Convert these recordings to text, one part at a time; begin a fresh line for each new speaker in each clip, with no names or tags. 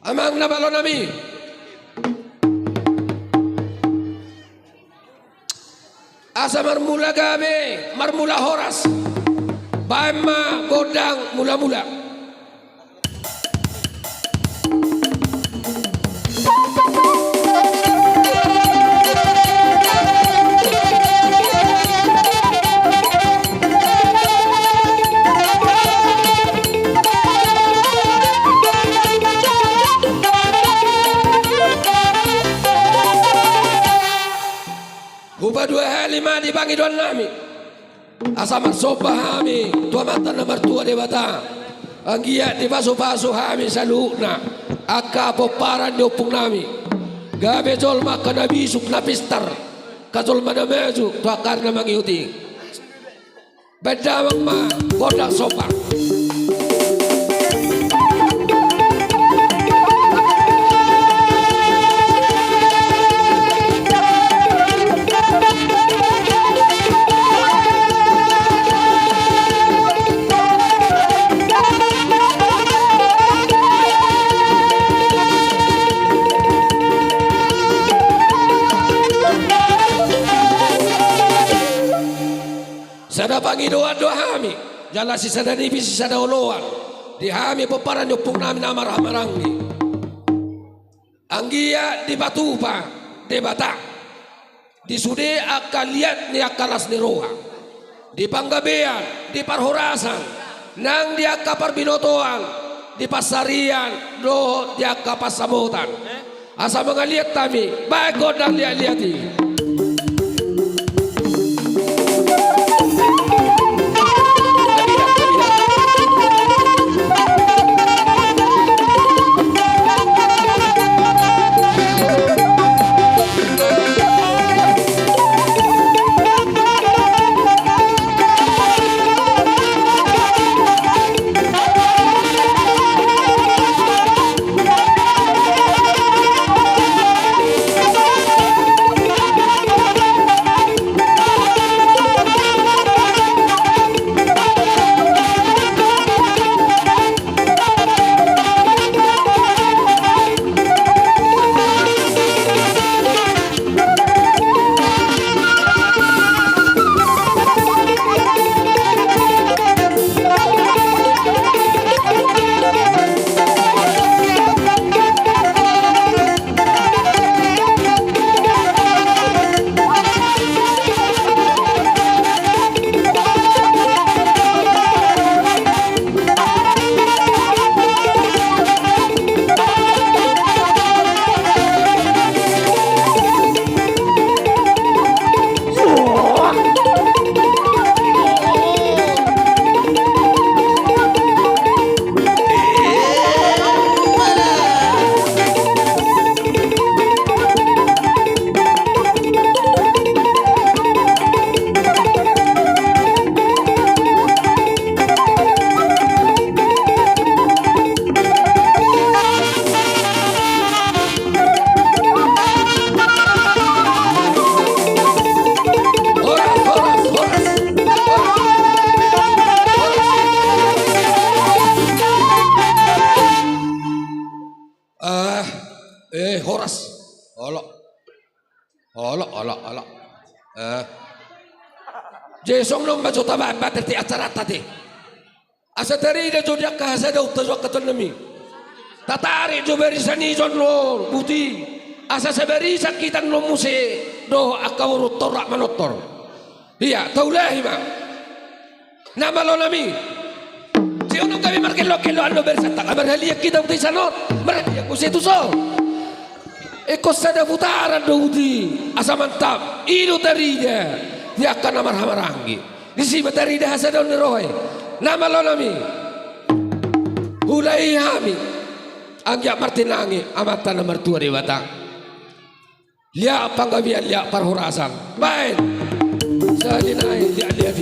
Amang nabalo nami. Asa marmula gabe, marmula horas. Baima godang mula-mula. Bupa 2 5 di bangi doan nami. Asa marsopa hami, tua mata nomor 2 de bata. Anggia di paso-paso hami saluna. Aka poparan di opung nami. Gabe jol maka nabi suk napistar. Kajol mana meju tua karena mangiuti. Beda ma bodak sopa. Sada pangi doa hami, jala si sada nipi si sada oloan, di hami peparan nyopung nami nama ramarangi. Anggia di batupa, di bata, di sude akan lihat ni akalas ni roha, di panggabean, di parhorasan, nang di akapar binotoan, di pasarian, do di akapar samutan. Asa mengaliat kami, baik godang lihat-lihati. Horas, olok. Jesong nong bajo taba baterti acara tadi. Asa tari de jodia kahasa da utazwa katanami. Tatari jo berisani jonlo buti. Asa seberisa kita no muse do akawru torak manotor. Iya, taulahi ma. Nama lo nami. Si unong kami markelo ano bersata kabar halia kita uti sanot. Mereka ku situ so. Eko sada putaran doudi asa mantap ilu tarida dia akan namar hamarangi di sini tarida hasa daun rohe nama lo nami hulai hami angya martinangi amatan nomor 2 dewata lihat panggabian lihat parhorasan baik salinai lihat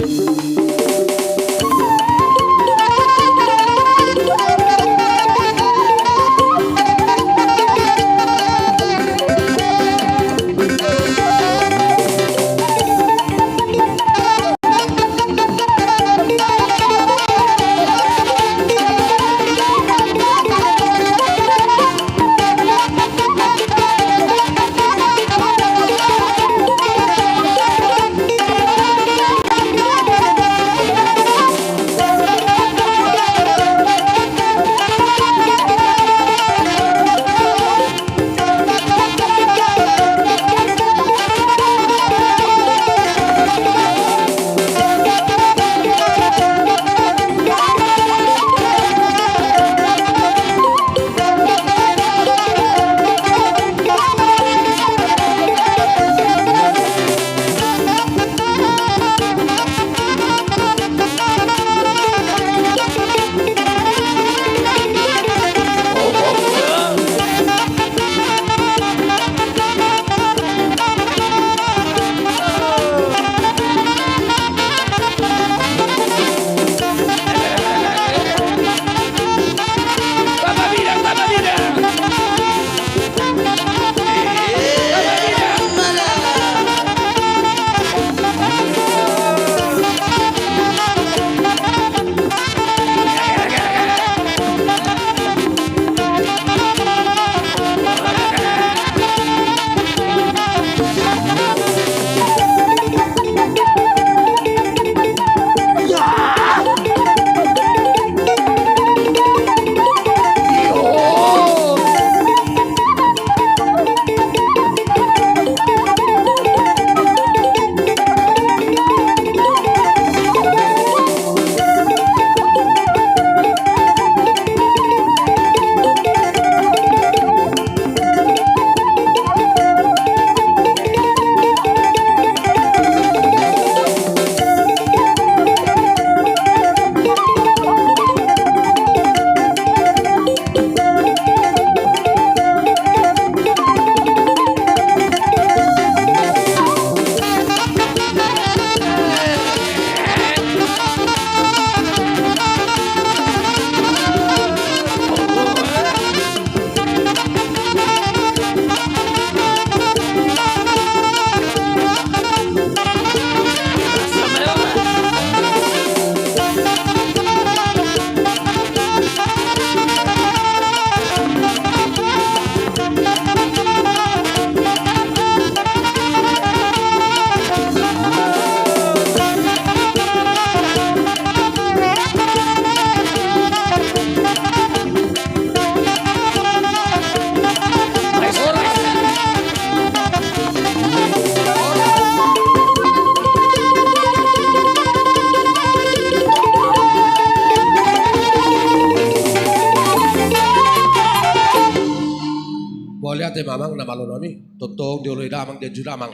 ate mamang na malo nami. Totoo diuloy damang dia judamang.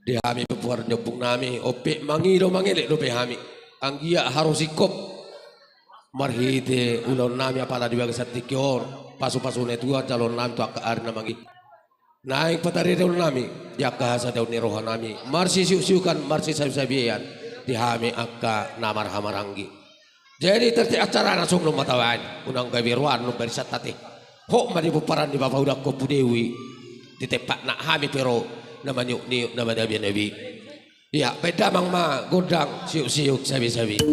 Di hami pepuar nyopung nami. Ope mangiro mangile dope hami. Anggia harus ikop. Marhite ulon nami apala di bagas tikyon. Pasu-pasu netua calon nami tu akaar namangi. Naik patari daun nami. Jaka hasa daun nerohan nami. Marsi siu-siukan marsi sabi-sabian. Di hami akka namar hamaranggi. Jadi terti acara langsung nung matawan. Unang gawiruan nung berisat tati. Hok manipuparan di bawah udah kopu dewi di tempat nak hami pero nama niuk nama nabi. Ya beda mang ma godang siuk sabi.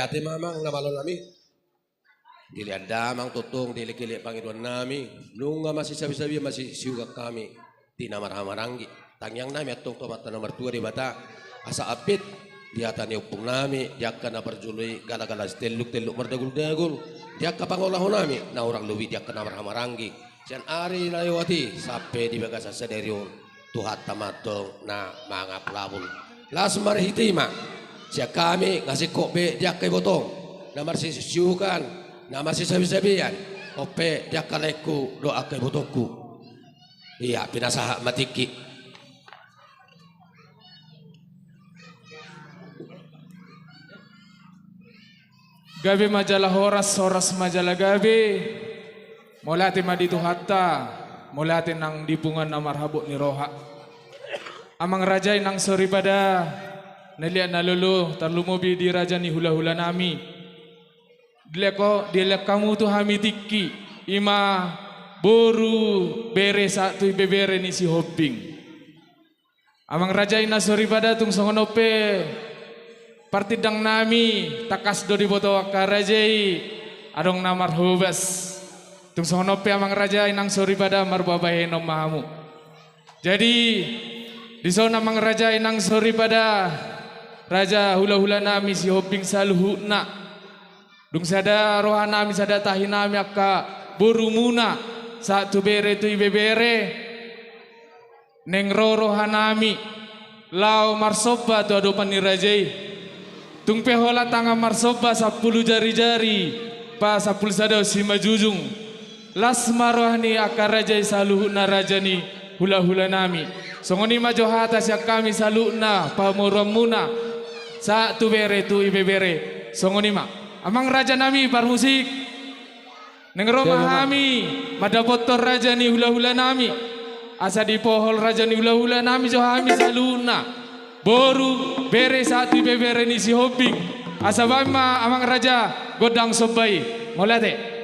ate mamang na malo nami. Dili anda mang tutong dili kili Panginoon nami. Nung nga masih sabi-sabi masih siugak kami. Di namar-hamarangi. Tangyang nami atong tomata nomor 2 di bata. Asa apit. Diata ni upong nami. Diak ka na parjuloy. Gala-gala teluk-teluk mardagul-dagul. Diak ka pangolaho nami. Na orang luwi diak ka namar-hamarangi. Siyan ari layawati. Sape di baga sa sederyon. Tuhat tamatong na mga pelabul. Las marhitima. Siya kami ngasih kope diak kay botong. Na marsisiyukan. Na marsisabi-sabihan. Ope diak kaleku doa kay botongku. Iya pinasaha matiki.
Gabi majalah horas majalah gabi. Mulati maditu hatta, mulati nang dipungan na marhabuk ni roha. Amang raja nang sori pada naliat nalulu tarlumubi di raja ni hula-hula nami. Dilek kamu tu hami tiki ima boru bere satu bebere ni si hopping. Amang raja ina sori pada tung songonope partidang nami takas do di boto karajai adong namar hubas tung sonope amang raja inang sori pada marbabahe nom mahamu. Jadi di sana amang raja inang sori pada raja hula-hula nami si hoping saluhuna dung sada roha nami sada tahi nami akka burumuna satu bere tu ibebere neng roha nami lau marsoba tu adopan ni rajai tung pehola tanga marsoba 10 jari-jari pa 10 sadau si majujung las marohani akar rajai saluhuna rajani hula-hula nami songoni majohata siak kami saluna pa muramuna sa tu bere tu ibebere songoni ma amang raja nami par musik neng roma kami madapotor rajani hula-hula nami asa di pohol rajani hula-hula nami johami saluna boru bere satu bebere ni si hoping asabama amang raja godang sobai molate.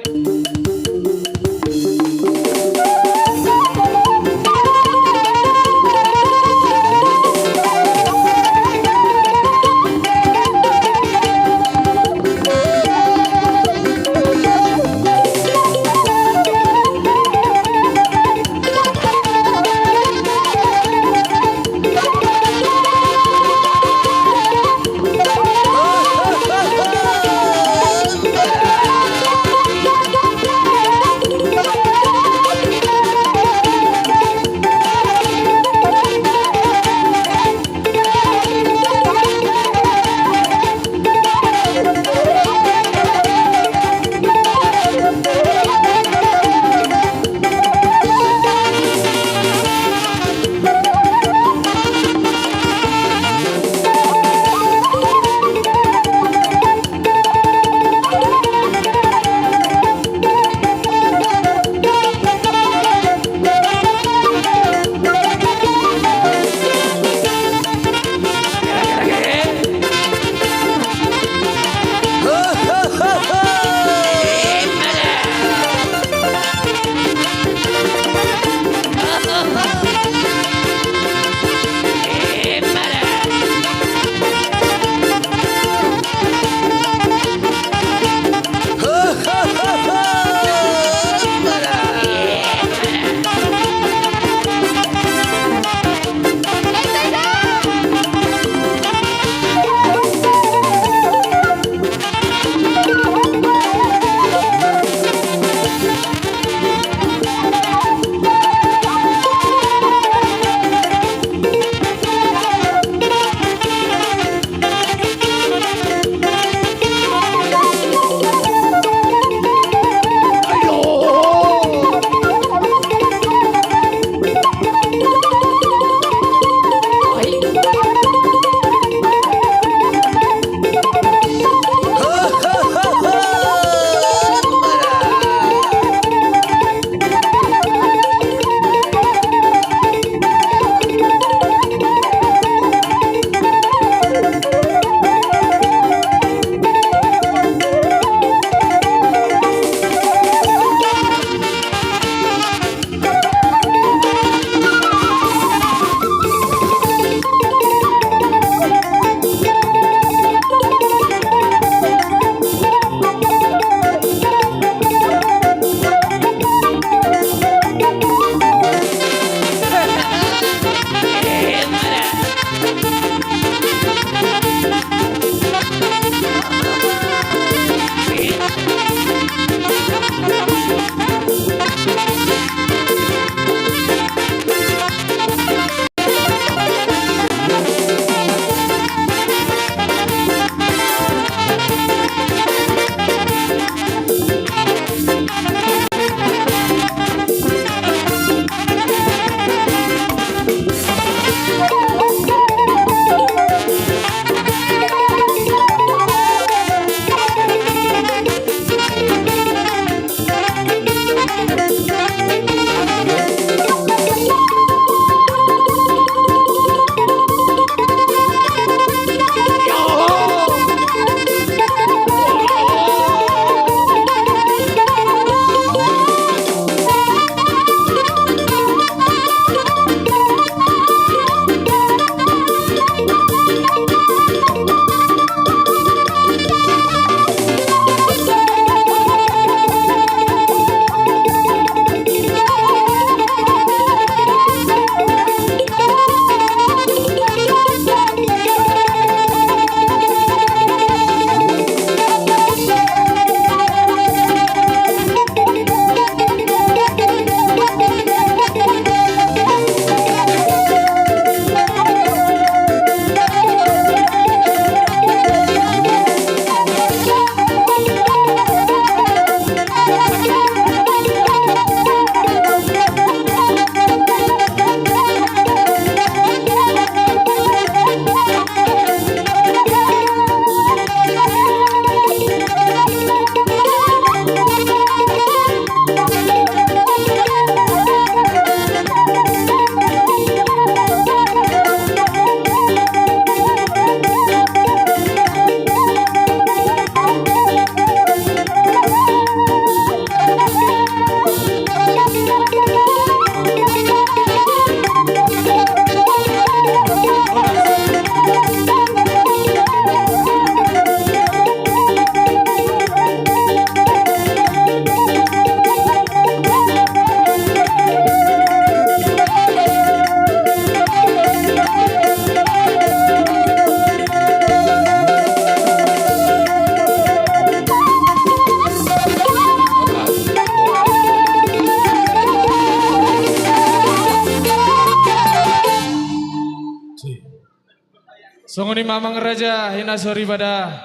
Songoni mamang raja hina sori pada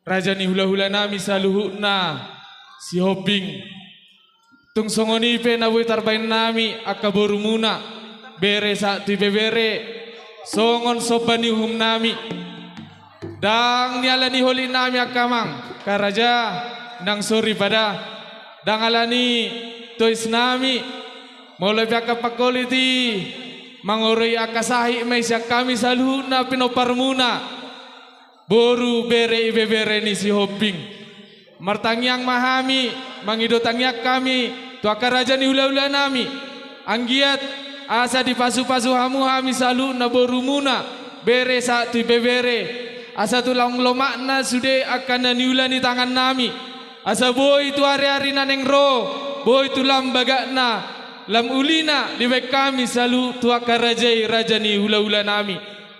raja ni hula-hula nami saluhuna si Hobbing. Tung songoni pe nabuy tarbain nami akaboru muna bere sa ti bebere songon sobani hum nami. Dang niala ni holi nami akamang karaja nang sori pada dang alani tois nami mulai pihak pakoliti mangoroi akasahi meisya kami saluhuna pinoparmuna boru bere ibebere ni si Hobbing martangyang mahami mangidotangyak kami tuaka raja ni hula-hula nami anggiat asa di pasu-pasu hamu-hami saluhuna boru muna bere sa tu bebere asa tulang lomakna sude akan niula ni tangan nami asa boy tu hari-hari naneng ro boy tu lambagakna lam ulina diwek kami salu tuaka rajai raja ni hula-hula nami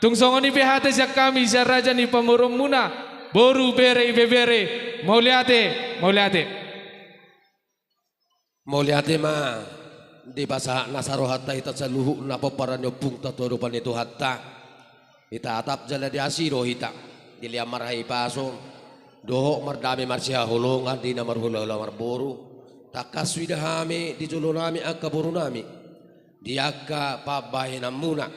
tung songoni pehate siak kami siak raja ni pamurum muna boru bere ibebere mauliate
ma di basa nasaro hatta ita saluhu na paparan yo pungta torupan itu hatta ita atap jala di asiro hita diliam marhai paso dohok mardami marsia holongan di namar hula-hula marboru takas widahami di julunami akka borunami di akka pabahin muna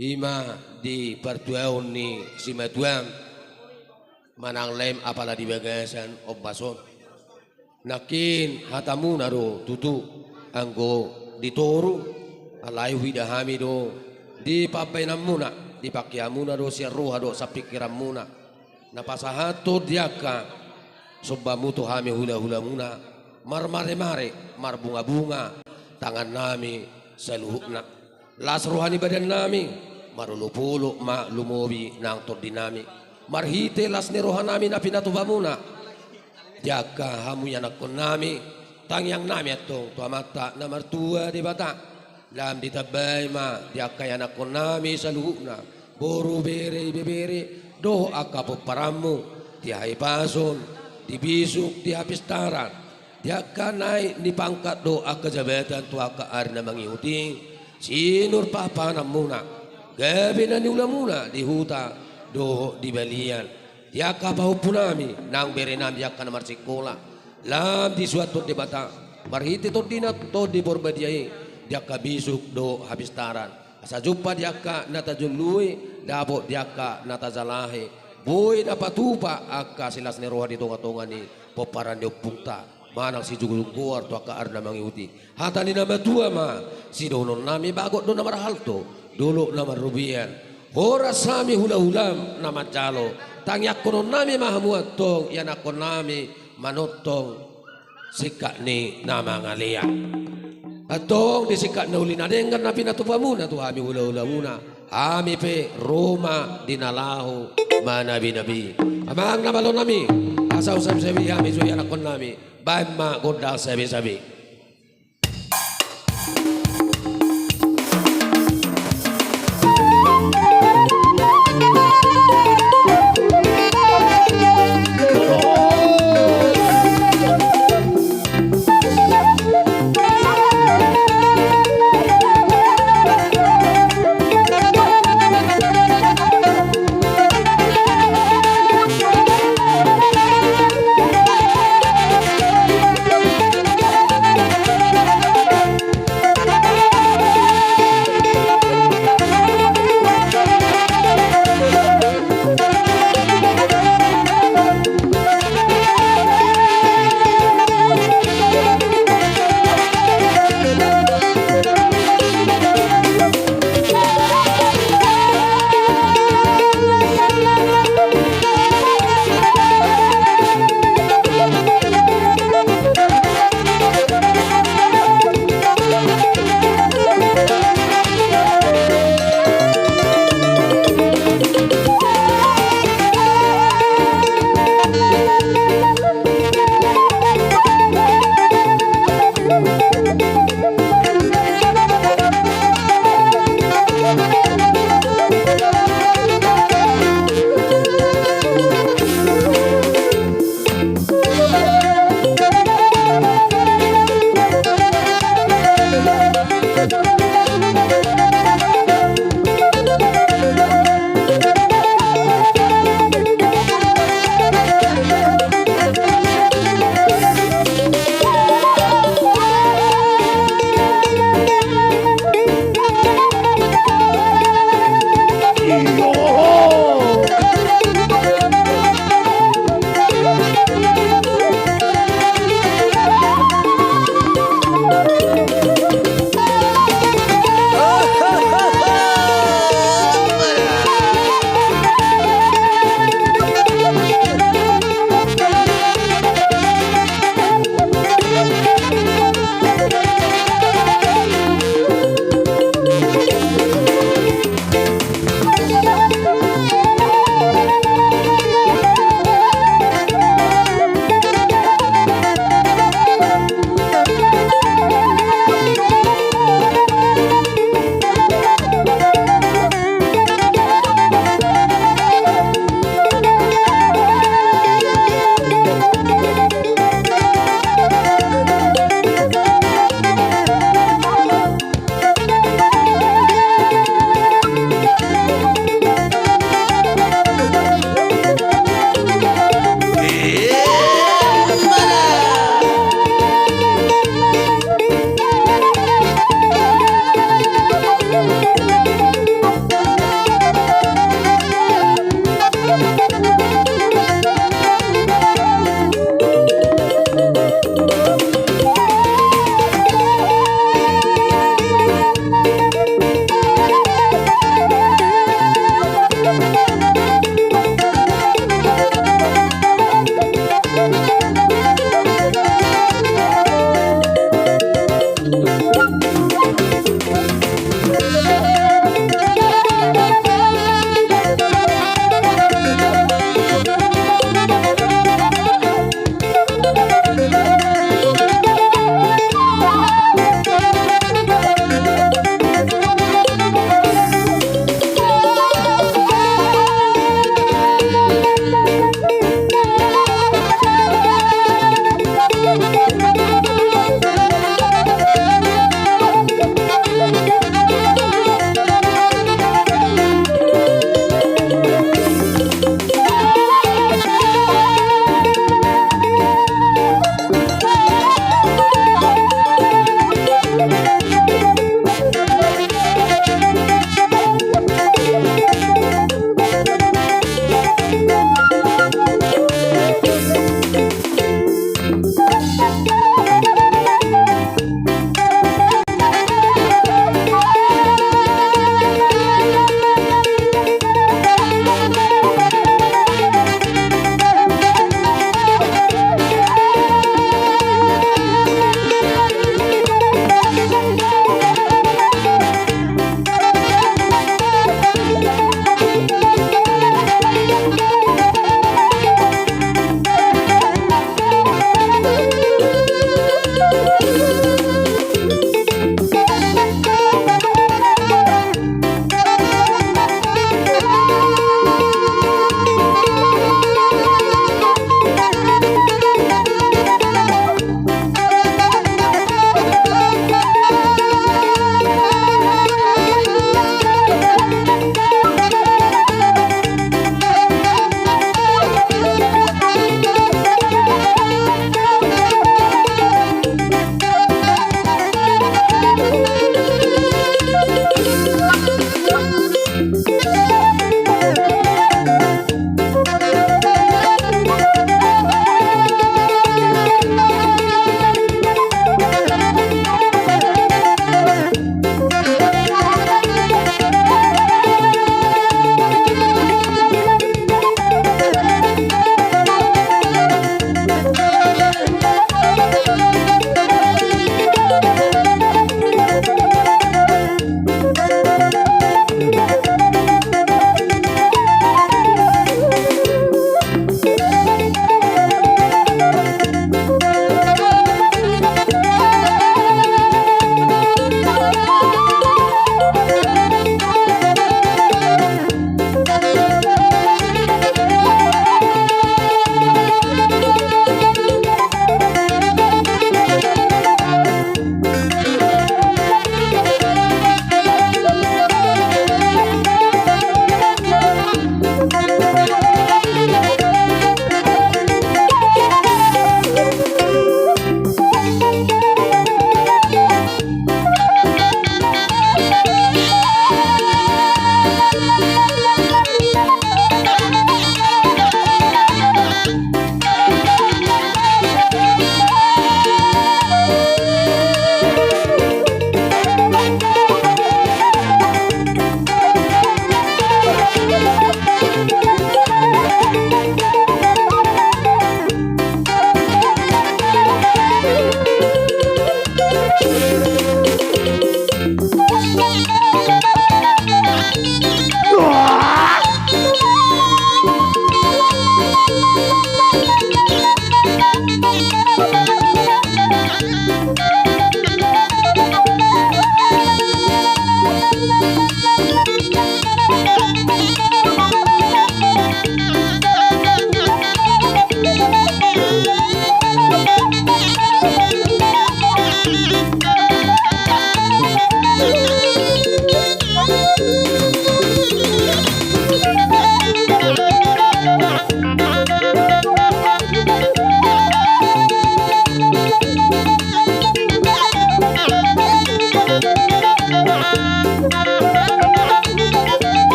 ima di pertuaun ni simetuan manang lem apala di bagasan obason nakin hatamuna do tutu anggo ditoru alai widahami do di pabahin muna di pakiamuna do siarruha do sapikiran muna napasahato di akka sobamutu hami hula-hula muna mar-mare-mare, mar bunga-bunga tangan nami saluhukna las rohani badan nami marulupulo ma lumobi nang tordi nami marhite las ni rohan nami na pinatubamuna jaka hamu yanakon nami tangyang nami atong tuamata na martua di bata lam ditabay ma jaka yanakon nami saluhukna boru bere bebere do akapo paramu tihay pason dibisuk dihapistaran dia kanai ni pangkat doa kejabatan tua ka arna mangihuting sinur papa namuna gabi na niula muna di huta do di balian dia ka bau punami nang berenam dia kana marsikola lam di suatu debata marhiti to dina to di borbadiai dia ka bisuk do habis taran asa jumpa dia ka nata jului dabo dia ka nata zalahe boy dapat tupa akka silas ni roha di tonga-tonga ni poparan di punta manang si jugulung kuar tu aka arna mangiuti hatani nama tua ma si donon nami bagot do nama halto dulu nama rubian ora sami hula-hulam nama calo tangyak konon nami mahamuat tong yanakon nami manotong sikak ni nama ngalia atong disikak na ulina dengan napi natupamuna tu hami hula-hula muna hami pe Roma dinalahu manabi-nabi amang nabalon nami asa usam-sabi hami so yanakon nami Bama godal sabi-sabi.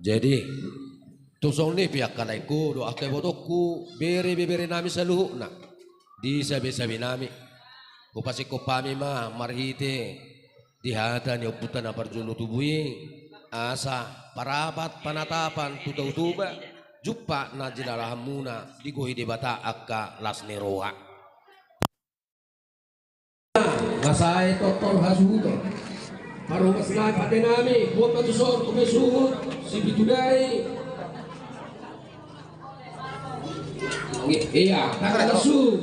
Jadi tusong ni pihak kanaiku doa ke botoku bere nami seluhuk nak di sabi nami kupasi kopami mah marhite dihata ni uputan aparjulu tubui asa parabat panatapan tuba jumpa na jinarahamuna digohi di bata akka lasneroa masai totol hasuto Harum asnai pada nami buat katusor kumesur si bitudai iya tak ada su